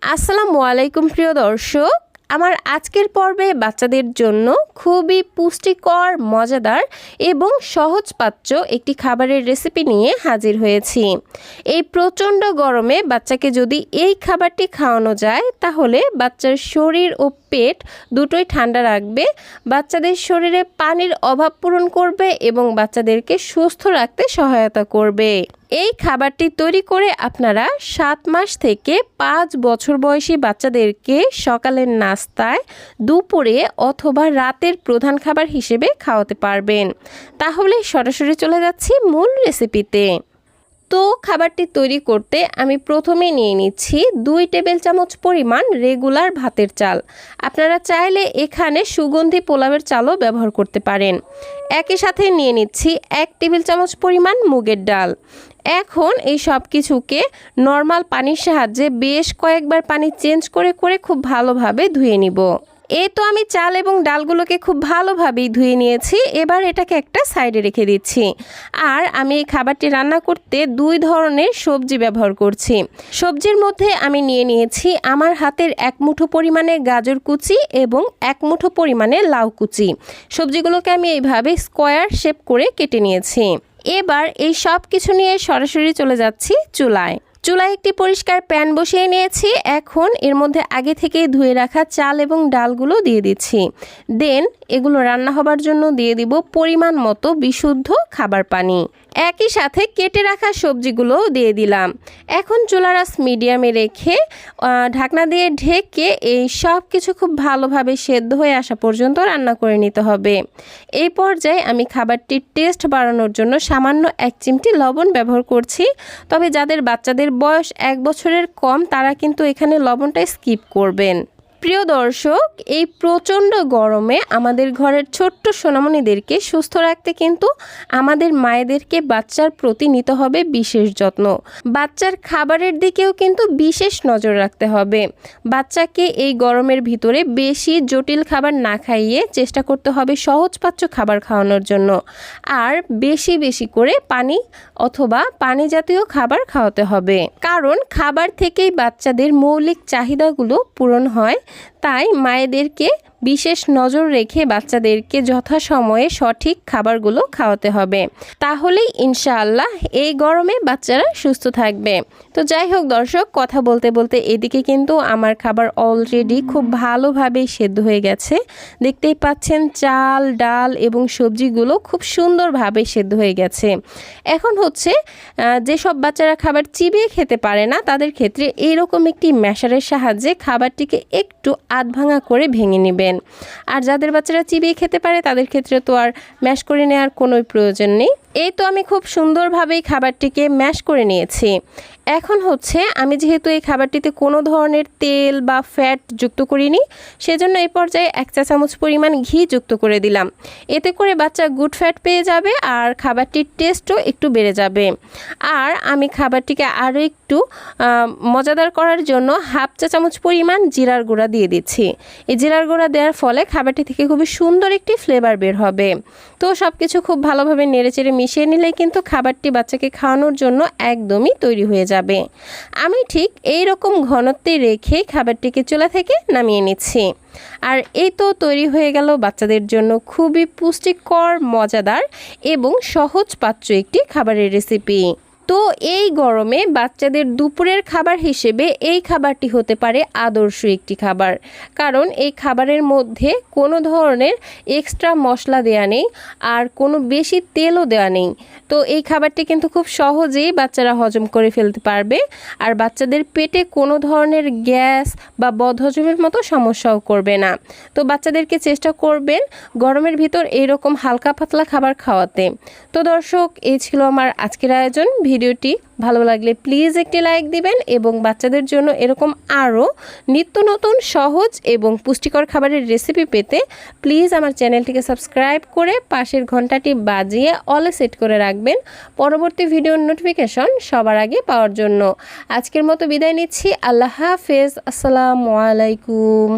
আসসালামু আলাইকুম প্রিয় দর্শক, আমার আজকের পর্বে বাচ্চাদের জন্য খুবই পুষ্টিকর, মজাদার এবং সহজপাচ্য একটি খাবারের রেসিপি নিয়ে হাজির হয়েছি। এই প্রচণ্ড গরমে বাচ্চাকে যদি এই খাবারটি খাওয়ানো যায় তাহলে বাচ্চার শরীর ও পেট দুটোই ঠান্ডা রাখবে, বাচ্চাদের শরীরে পানির অভাব পূরণ করবে এবং বাচ্চাদেরকে সুস্থ রাখতে সহায়তা করবে। এই খাবারটি তৈরি করে আপনারা 7 মাস থেকে 5 বছর বয়সী বাচ্চাদেরকে সকালের নাস্তায়, দুপুরে অথবা রাতের প্রধান খাবার হিসেবে খাওয়াতে পারবেন। তাহলে সরাসরি চলে যাচ্ছি মূল রেসিপিতে। তো খাবারটি তৈরি করতে আমি প্রথমে নিয়ে নিচ্ছি 2 টেবিল চামচ পরিমাণ রেগুলার ভাতের চাল। আপনারা চাইলে এখানে সুগন্ধি পোলাওয়ের চালও ব্যবহার করতে পারেন। একই সাথে নিয়ে নিচ্ছি 1 টেবিল চামচ পরিমাণ মুগের ডাল। এখন এই সব কিছুকে নর্মাল পানির সাহায্যে বেশ কয়েকবার পানি চেঞ্জ করে করে খুব ভালোভাবে ধুয়ে নিব। এই তো আমি চাল এবং ডালগুলোকে খুব ভালোভাবেই ধুয়ে নিয়েছি। এবার এটাকে একটা সাইডে রেখে দিচ্ছি। আর আমি এই খাবারটি রান্না করতে 2 ধরনের সবজি ব্যবহার করছি। সবজির মধ্যে আমি নিয়ে নিয়েছি আমার হাতের 1 মুঠো পরিমাণে গাজর কুচি এবং 1 মুঠো পরিমাণে লাউ কুচি। সবজিগুলোকে আমি এইভাবে স্কোয়ার শেপ করে কেটে নিয়েছি। এবার এই সব কিছু নিয়ে সরাসরি চলে যাচ্ছি চুলায়। চুলায় একটি পরিষ্কার প্যান বসিয়ে নিয়েছি। এখন এর মধ্যে আগে থেকে ধুয়ে রাখা চাল এবং ডালগুলো দিয়ে দিচ্ছি। দেন এগুলো রান্না হবার জন্য দিয়ে দিব পরিমাণ মতো বিশুদ্ধ খাবার পানি। একই সাথে কেটে রাখা সবজিগুলো দিয়ে দিলাম। এখন চুলার আঁচ মিডিয়ামে রেখে ঢাকনা দিয়ে ঢেকে এই সব কিছু খুব ভালোভাবে সেদ্ধ হয়ে আসা পর্যন্ত রান্না করে নিতে হবে। এই পর্যায়ে আমি খাবারটির টেস্ট বাড়ানোর জন্য সামান্য 1 চিমটি লবণ ব্যবহার করছি। তবে যাদের বাচ্চাদের বয়স 1 বছরের কম তারা কিন্তু এখানে লবণটা স্কিপ করবেন। প্রিয় দর্শক, এই প্রচণ্ড গরমে আমাদের ঘরের ছোট্ট সোনামণিদেরকে সুস্থ রাখতে কিন্তু আমাদের মায়েদেরকে বাচ্চার প্রতি নিতে হবে বিশেষ যত্ন। বাচ্চার খাবারের দিকেও কিন্তু বিশেষ নজর রাখতে হবে। বাচ্চাকে এই গরমের ভিতরে বেশি জটিল খাবার না খাইয়ে চেষ্টা করতে হবে সহজপাচ্য খাবার খাওয়ানোর জন্য। আর বেশি বেশি করে পানি অথবা পানি জাতীয় খাবার খাওয়াতে হবে, কারণ খাবার থেকেই বাচ্চাদের মৌলিক চাহিদাগুলো পূরণ হয়। তাই মায়েদেরকে বিশেষ নজর রেখে বাচ্চাদেরকে যথাসময়ে সঠিক খাবারগুলো খাওয়াতে হবে। তাহলেই ইনশাআল্লাহ এই গরমে বাচ্চারা সুস্থ থাকবে। তো যাই হোক দর্শক, কথা বলতে বলতে এদিকে কিন্তু আমার খাবার অলরেডি খুব ভালোভাবেই সেদ্ধ হয়ে গেছে। দেখতেই পাচ্ছেন চাল, ডাল এবং সবজিগুলো খুব সুন্দরভাবে সেদ্ধ হয়ে গেছে। এখন হচ্ছে যেসব বাচ্চারা খাবার চিবিয়ে খেতে পারে না তাদের ক্ষেত্রে এইরকম একটি ম্যাশারের সাহায্যে খাবারটিকে একটু আধ ভাঙা করে ভেঙে নেবেন। আর যাদের বাচ্চারা চিবিয়ে খেতে পারে তাদের ক্ষেত্রে তো আর ম্যাশ করে নেওয়ার কোনো প্রয়োজন নেই। এই তো আমি খুব সুন্দরভাবেই খাবারটিকে ম্যাশ করে নিয়েছি। এখন হচ্ছে আমি যেহেতু এই খাবারটিতে কোনো ধরনের তেল বা ফ্যাট যুক্ত করিনি, সেজন্য এই পর্যায়ে 1 চা চামচ পরিমাণ ঘি যুক্ত করে দিলাম। এতে করে বাচ্চা গুড ফ্যাট পেয়ে যাবে আর খাবারটির টেস্টও একটু বেড়ে যাবে। আর আমি খাবারটিকে আরও একটু মজাদার করার জন্য 1/2 চা চামচ পরিমাণ জিরার গুঁড়া দিয়ে দিচ্ছি। এই জিরার গুঁড়া দেওয়ার ফলে খাবারটি থেকে খুবই সুন্দর একটি ফ্লেভার বের হবে। তো সব কিছু খুব ভালোভাবে নেড়েচেড়ে মিশিয়ে নিলে কিন্তু খাবারটি বাচ্চাকে খাওয়ানোর জন্য একদমই তৈরি হয়ে যাবে। আমি ঠিক এই রকম ঘনত্বে রেখে খাবারটিকে চুলা থেকে নামিয়ে নিচ্ছি। আর এই তো তৈরি হয়ে গেল বাচ্চাদের জন্য খুবই পুষ্টিকর, মজাদার এবং সহজপাচ্য একটি খাবারের রেসিপি। তো এই গরমে বাচ্চাদের দুপুরের খাবার হিসেবে এই খাবারটি হতে পারে আদর্শ একটি খাবার, কারণ এই খাবারের মধ্যে কোনো ধরনের এক্সট্রা মশলা দেওয়া নেই আর কোনো বেশি তেলও দেওয়া নেই। তো এই খাবারটি কিন্তু খুব সহজেই বাচ্চারা হজম করে ফেলতে পারবে আর বাচ্চাদের পেটে কোনো ধরনের গ্যাস বা বদহজমের মতো সমস্যাও করবে না। তো বাচ্চাদেরকে চেষ্টা করবেন গরমের ভিতর এইরকম হালকা পাতলা খাবার খাওয়াতে। তো দর্শক, এই ছিল আমার আজকের আয়োজন। ভিডিওটি ভালো লাগলে প্লিজ একটি লাইক দিবেন এবং বাচ্চাদের জন্য এরকম আরও নিত্য নতুন সহজ এবং পুষ্টিকর খাবারের রেসিপি পেতে প্লিজ আমার চ্যানেলটিকে সাবস্ক্রাইব করে পাশের ঘন্টাটি বাজিয়ে অলে সেট করে রাখবেন পরবর্তী ভিডিওর নোটিফিকেশন সবার আগে পাওয়ার জন্য। আজকের মতো বিদায় নিচ্ছি। আল্লাহ হাফেজ। আসসালামু আলাইকুম।